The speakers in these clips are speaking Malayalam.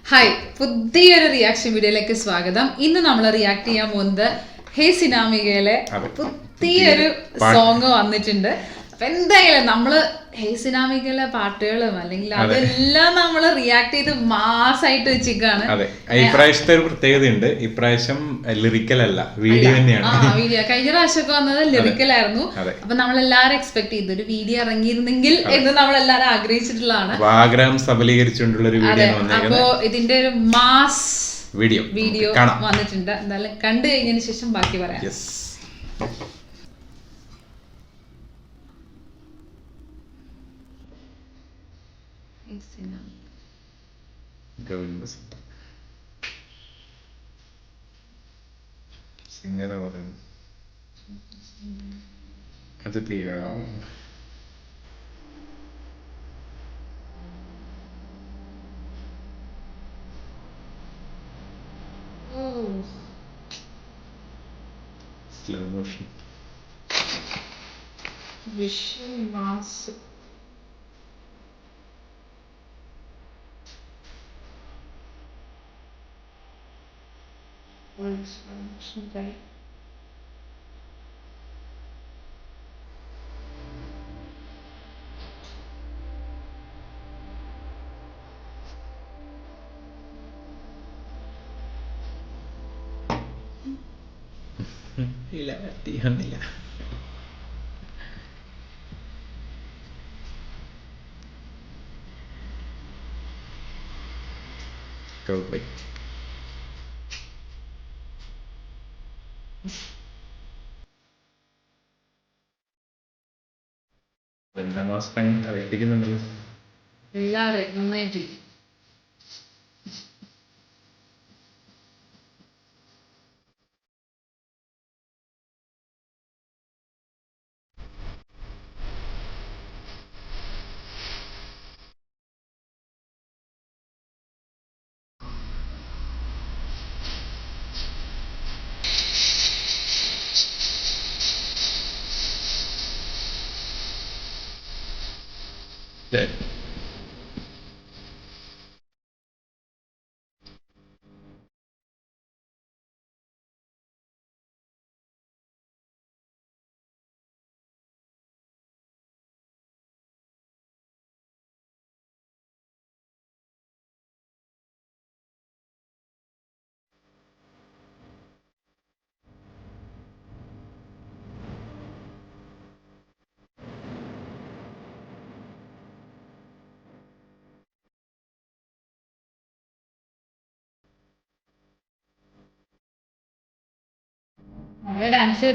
ഹായ്, പുതിയൊരു റിയാക്ഷൻ വീഡിയോയിലേക്ക് സ്വാഗതം. ഇന്ന് നമ്മൾ റിയാക്ട് ചെയ്യാൻ പോകുന്നത് ഹേ സിനാമികയിലെ പുതിയൊരു സോങ് വന്നിട്ടുണ്ട്. അപ്പൊ എന്തായാലും നമ്മള് ഹേ സിനാമികയിലെ പാട്ടുകളും അല്ലെങ്കിൽ അതെല്ലാം നമ്മള് റിയാക്ട് ചെയ്ത് മാസായിട്ട് വെച്ചിരിക്കാണ്. അതെ, ഇപ്രാവശ്യത്തെ ഒരു പ്രത്യേകതയുണ്ട്. ഇപ്രാവശ്യം ലിറിക്കൽ അല്ല, വീഡിയോ തന്നെയാണ്. വീഡിയോ കഴിഞ്ഞ പ്രാവശ്യമൊക്കെ വന്നത് ലിറിക്കലായിരുന്നു. അപ്പൊ നമ്മളെല്ലാരും എക്സ്പെക്ട് ചെയ്തു ഒരു വീഡിയോ ഇറങ്ങിയിരുന്നെങ്കിൽ എന്ന് നമ്മളെല്ലാരും ആഗ്രഹിച്ചിട്ടുള്ളതാണ്. ആഗ്രഹം സബലീകരിച്ചുകൊണ്ടുള്ള ഒരു വീഡിയോ. അപ്പൊ ഇതിന്റെ ഒരു മാസ് വീഡിയോ വന്നിട്ടുണ്ട്. എന്തായാലും കണ്ടു കഴിഞ്ഞതിന് ശേഷം ബാക്കി പറയാം. അത് തീരാ സ്ലോ മോഷൻ വിഷ്വൽ മാസ്. ഇല്ല, തീർന്നില്ല. അറിയിക്കുന്നുണ്ടല്ലോ എല്ലാവരും നന്നായിട്ട്. ഡാൻസ്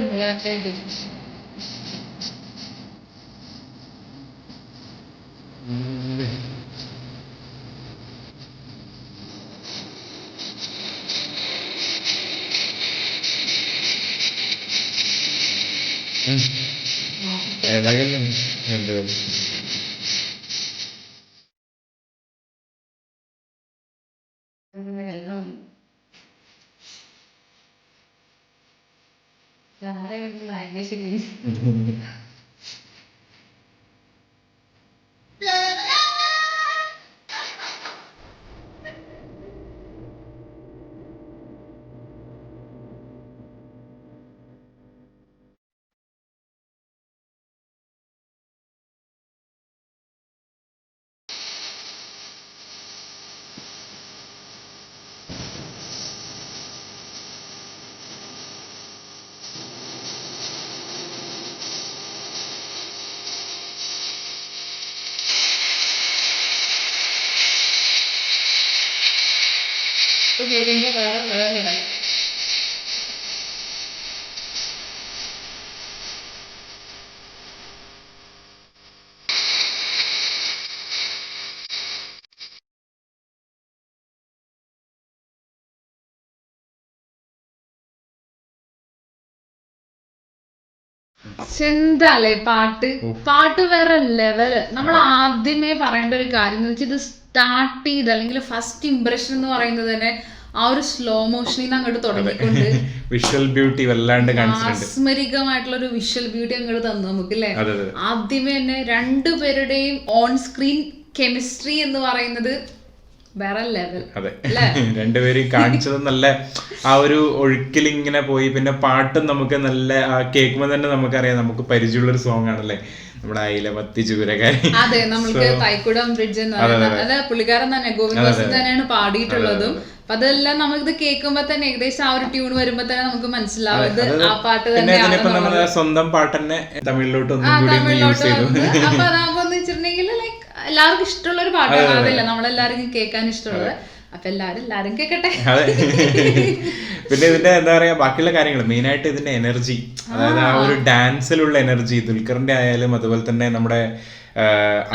ഏതായാലും എന്ത് ചെന്താലേ പാട്ട് വേറെ ലെവല്. നമ്മൾ ആദ്യമേ പറയേണ്ട ഒരു കാര്യം എന്ന് വെച്ചാൽ ഇത് സ്റ്റാർട്ട് ചെയ്ത് അല്ലെങ്കിൽ ഫസ്റ്റ് ഇംപ്രഷൻ എന്ന് പറയുന്നത് തന്നെ ആ ഒരു സ്ലോ മോഷനിൽ നിന്ന് അങ്ങോട്ട് തുടങ്ങിക്കൊണ്ട് വിഷ്വൽ ബ്യൂട്ടി വല്ലാണ്ട് ആസ്മരികമായിട്ടുള്ള ഒരു വിഷ്വൽ ബ്യൂട്ടി അങ്ങോട്ട് തന്നു നമുക്ക് അല്ലേ. ആദ്യമേ തന്നെ രണ്ടുപേരുടെയും ഓൺ സ്ക്രീൻ കെമിസ്ട്രി എന്ന് പറയുന്നത് വേറെ ലെവൽ. അതെ, രണ്ടുപേരും കാണിച്ചത് നല്ല ആ ഒരു ഒഴുക്കിൽ ഇങ്ങനെ പോയി. പിന്നെ പാട്ടും നമുക്ക് നല്ല കേൾക്കുമ്പോൾ തന്നെ നമുക്കറിയാം നമുക്ക് പരിചയമുള്ളൊരു സോങ് ആണല്ലേ നമ്മുടെ അയിലമത്തി ചൂരകാരി. അതെ, നമുക്ക് തൈക്കുടം ബ്രിഡ്ജ് അത് പുള്ളിക്കാരൻ തന്നെ ഗോവിന്ദാസൻ തന്നെയാണ് പാടിയിട്ടുള്ളതും. അപ്പൊ അതെല്ലാം നമുക്കിത് കേൾക്കുമ്പോ തന്നെ ഏകദേശം ആ ഒരു ട്യൂൺ വരുമ്പോ തന്നെ നമുക്ക് മനസ്സിലാവും ആ പാട്ട് തന്നെയാണ് സ്വന്തം പാട്ട് തന്നെ തമിഴിലോട്ട് അപ്പൊ അതാകുമ്പോന്ന് വെച്ചിട്ടുണ്ടെങ്കിൽ ലൈക്ക് എല്ലാവർക്കും ഇഷ്ടമുള്ള ഒരു പാട്ടാണ്. അതല്ല നമ്മളെല്ലാവർക്കും കേൾക്കാൻ ഇഷ്ടമുള്ളത്. അപ്പൊ എല്ലാരും കേൾക്കട്ടെ. പിന്നെ ഇതിന്റെ എന്താ പറയാ ബാക്കിയുള്ള കാര്യങ്ങൾ മെയിൻ ആയിട്ട് ഇതിന്റെ എനർജി, അതായത് ആ ഒരു ഡാൻസിലുള്ള എനർജി ദുൽഖറിന്റെ ആയാലും അതുപോലെ തന്നെ നമ്മുടെ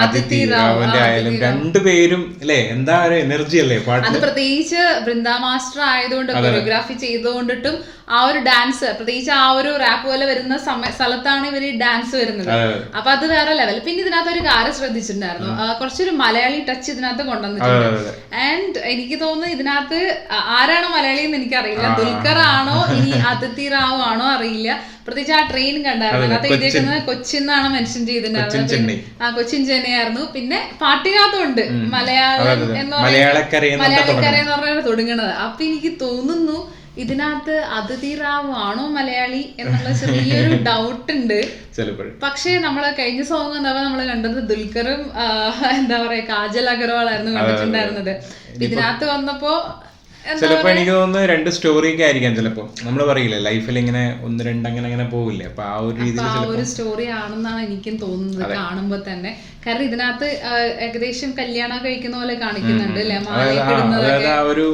അതിഥി റാവിന്റെ ആയാലും രണ്ടുപേരും അല്ലെ എന്താ ഒരു എനർജി അല്ലേ പാട്ട്. അത് പ്രത്യേകിച്ച് ബൃന്ദ മാസ്റ്റർ ആയതുകൊണ്ട് കൊറിയോഗ്രാഫി ചെയ്തുകൊണ്ടിട്ടും ആ ഒരു ഡാൻസ് പ്രത്യേകിച്ച് ആ ഒരു റാപ്പ് പോലെ വരുന്ന സ്ഥലത്താണ് ഇവര് ഡാൻസ് വരുന്നത്. അപ്പൊ അത് വേറെ ലെവൽ. പിന്നെ ഇതിനകത്ത് ഒരു കാര്യം ശ്രദ്ധിച്ചിട്ടുണ്ടായിരുന്നു, കുറച്ചൊരു മലയാളി ടച്ച് ഇതിനകത്ത് കൊണ്ടുവന്നിട്ടുണ്ട്. ആൻഡ് എനിക്ക് തോന്നുന്നു ഇതിനകത്ത് ആരാണോ മലയാളി എന്ന് എനിക്കറിയില്ല, ദുൽഖർ ആണോ ഇനി അതിഥി റാവു ആണോ അറിയില്ല. പ്രത്യേകിച്ച് ആ ട്രെയിൻ കണ്ടായിരുന്നു, അതിനകത്ത് എഴുതിയിരിക്കുന്നത് കൊച്ചിന്നാണ് മെൻഷൻ ചെയ്തിട്ടുണ്ടായിരുന്നത്. കൊച്ചിൻ ചെന്നൈയായിരുന്നു. പിന്നെ പാട്ടിനകത്തുണ്ട് മലയാളം എന്ന് മലയാളിക്കരയെന്ന് പറഞ്ഞാൽ തുടങ്ങണത്. അപ്പൊ എനിക്ക് തോന്നുന്നു ഇതിനകത്ത് അതിഥി റാവു ആണോ മലയാളി എന്നുള്ള ചെറിയൊരു ഡൗട്ട് ഉണ്ട്. പക്ഷെ നമ്മള് കഴിഞ്ഞ സോങ് എന്താ നമ്മള് കണ്ടത് ദുൽഖറും എന്താ പറയാ കാജൽ അഗർവാൾ ആയിരുന്നു കണ്ടിട്ടുണ്ടായിരുന്നത്. ഇതിനകത്ത് വന്നപ്പോ ചിലപ്പോ എനിക്ക് തോന്നുന്നു രണ്ട് സ്റ്റോറി ഒക്കെ ആയിരിക്കാം. ചിലപ്പോ നമ്മള് പറയില്ലേ ലൈഫിൽ ഇങ്ങനെ ഒന്ന് രണ്ട് അങ്ങനെ പോകില്ലേ, അപ്പൊ ആ ഒരു രീതിയിൽ ആ ഒരു സ്റ്റോറി ആണെന്നാണ് എനിക്കും തോന്നുന്നത് കാണുമ്പോ തന്നെ. കാരണം ഇതിനകത്ത് ഏകദേശം കല്യാണം കഴിക്കുന്ന പോലെ കാണിക്കുന്നുണ്ട് അല്ലെ, അതായത് ആ ഒരു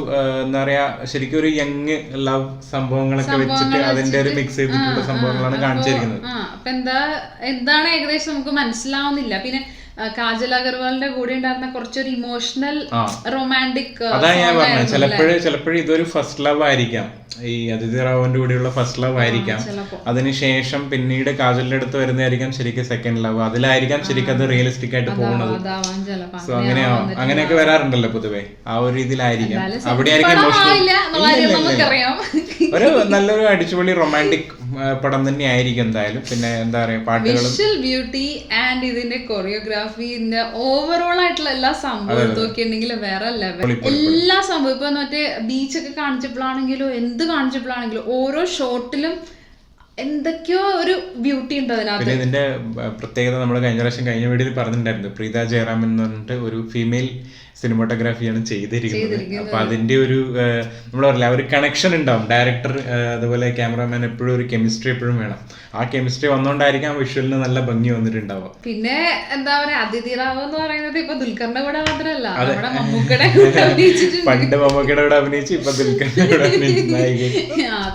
എന്താ പറയാ ശരിക്കും ഒരു യങ് ലവ് സംഭവങ്ങളൊക്കെ വെച്ചിട്ട് അതിന്റെ ഒരു മിക്സ് ചെയ്തിട്ടുള്ള സംഭവങ്ങളാണ് കാണിച്ചിരിക്കുന്നത്. അപ്പൊ എന്താണ് ഏകദേശം നമുക്ക് മനസ്സിലാവുന്നില്ല. പിന്നെ കാജൽ അഗർവാളിന്റെ കൂടെ ഉണ്ടായിരുന്ന കുറച്ചൊരു ഇമോഷണൽ റൊമാൻറ്റിക്. അതാ ഞാൻ പറഞ്ഞത്, ചിലപ്പോഴും ഇതൊരു ഫസ്റ്റ് ലവ് ആയിരിക്കാം, ഈ അതിഥി റാവുവിന്റെ കൂടെയുള്ള ഫസ്റ്റ് ലവ് ആയിരിക്കാം. അതിനുശേഷം പിന്നീട് കാജലിന്റെ അടുത്ത് വരുന്നതായിരിക്കാം ശരിക്കും സെക്കൻഡ് ലവ്. അതിലായിരിക്കാം ശരിക്കും അത് റിയലിസ്റ്റിക് ആയിട്ട് പോകുന്നത്. സോ അങ്ങനെയൊക്കെ വരാറുണ്ടല്ലോ പൊതുവെ, ആ ഒരു രീതിയിലായിരിക്കാം. അവിടെ ആയിരിക്കും ഒരു നല്ലൊരു അടിച്ചുപൊളി റൊമാൻറ്റിക് പടം തന്നെ ആയിരിക്കും എന്തായാലും. പിന്നെ എന്താ പറയാ പാട്ടുകളും ബ്യൂട്ടി ആൻഡ് ഇതിന്റെ കൊറിയോഗ്രാഫിന്റെ ഓവറോൾ ആയിട്ടുള്ള എല്ലാ സംഭവം നോക്കിയിട്ടുണ്ടെങ്കിൽ വേറെ ലെവൽ. എല്ലാ സംഭവം ഇപ്പൊ മറ്റേ ബീച്ചൊക്കെ കാണിച്ചപ്പോഴാണെങ്കിലും എന്ത് കാണിച്ചപ്പോഴാണെങ്കിലും ഓരോ ഷോട്ടിലും എന്തൊക്കെയോ ഒരു ബ്യൂട്ടി ഉണ്ട് അതിനകത്ത്. പിന്നെ ഇതിന്റെ പ്രത്യേകത നമ്മൾ കഴിഞ്ഞ വീഡിയോയിൽ പറഞ്ഞിട്ടുണ്ടായിരുന്നു, പ്രീത ജയറാം എന്ന് പറഞ്ഞിട്ട് ഒരു ഫീമെയിൽ സിനിമാറ്റോഗ്രാഫിയാണ് ചെയ്തിരിക്കുന്നത്. അപ്പൊ അതിന്റെ ഒരു നമ്മൾ പറയില്ല ഒരു കണക്ഷൻ ഉണ്ടാവും. ഡയറക്ടർ അതുപോലെ ക്യാമറാമാൻ എപ്പോഴും ഒരു കെമിസ്ട്രി എപ്പോഴും വേണം. ആ കെമിസ്ട്രി വന്നോണ്ടായിരിക്കും വിഷ്വലിന് നല്ല ഭംഗി വന്നിട്ടുണ്ടാവുക. പിന്നെ എന്താ പറയാ അതിഥി റാവു എന്ന് പറയുന്നത് ഇപ്പൊ ദുൽഖറിന്റെ കൂടെ മാത്രമല്ല, നമ്മുടെ മമ്മൂക്കയുടെ കൂടെ അഭിനയിച്ചിട്ടുണ്ട്. പണ്ട് മമ്മൂക്കയുടെ കൂടെ അഭിനയിച്ചു, ഇപ്പൊ ദുൽഖറിന്റെ കൂടെ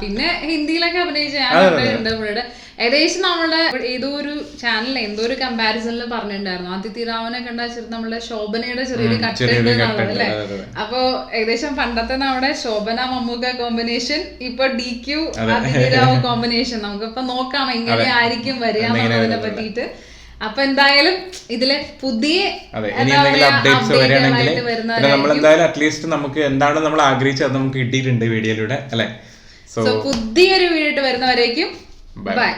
പിന്നെ ഹിന്ദിയിലൊക്കെ അഭിനയിച്ചിട്ടുണ്ട്. പുള്ളിയുടെ ഏകദേശം നമ്മളുടെ ഏതോ ഒരു ചാനലിൽ എന്തോ ഒരു കമ്പാരിസണിൽ പറഞ്ഞിട്ടുണ്ടായിരുന്നു അതിഥി റാവുനെ കണ്ടാൽ നമ്മുടെ ശോഭനയുടെ ചെറിയൊരു കട്ട് അല്ലേ. അപ്പൊ ഏകദേശം പണ്ടത്തെ നമ്മുടെ ശോഭന മമ്മൂക്ക കോമ്പിനേഷൻ, ഇപ്പൊ DQ അതിഥി റാവു കോമ്പിനേഷൻ. നമുക്കിപ്പൊ നോക്കാം എങ്ങനെ ആയിരിക്കും വരിക എന്നുള്ളതിനെ പറ്റിയിട്ട്. അപ്പൊ എന്തായാലും ഇതിലെ പുതിയ അപ്ഡേറ്റ്സ് വരികയാണെങ്കിൽ നമ്മളെന്തായാലും അറ്റ്ലീസ്റ്റ് നമുക്ക് എന്താണ് നമ്മൾ ആഗ്രഹിച്ചത് നമുക്ക് കിട്ടിയിട്ടുണ്ട് വീഡിയോയിലൂടെ അല്ലെ. സോ പുതിയൊരു വീഡിയോ വരുന്നവരേക്കും ബൈ.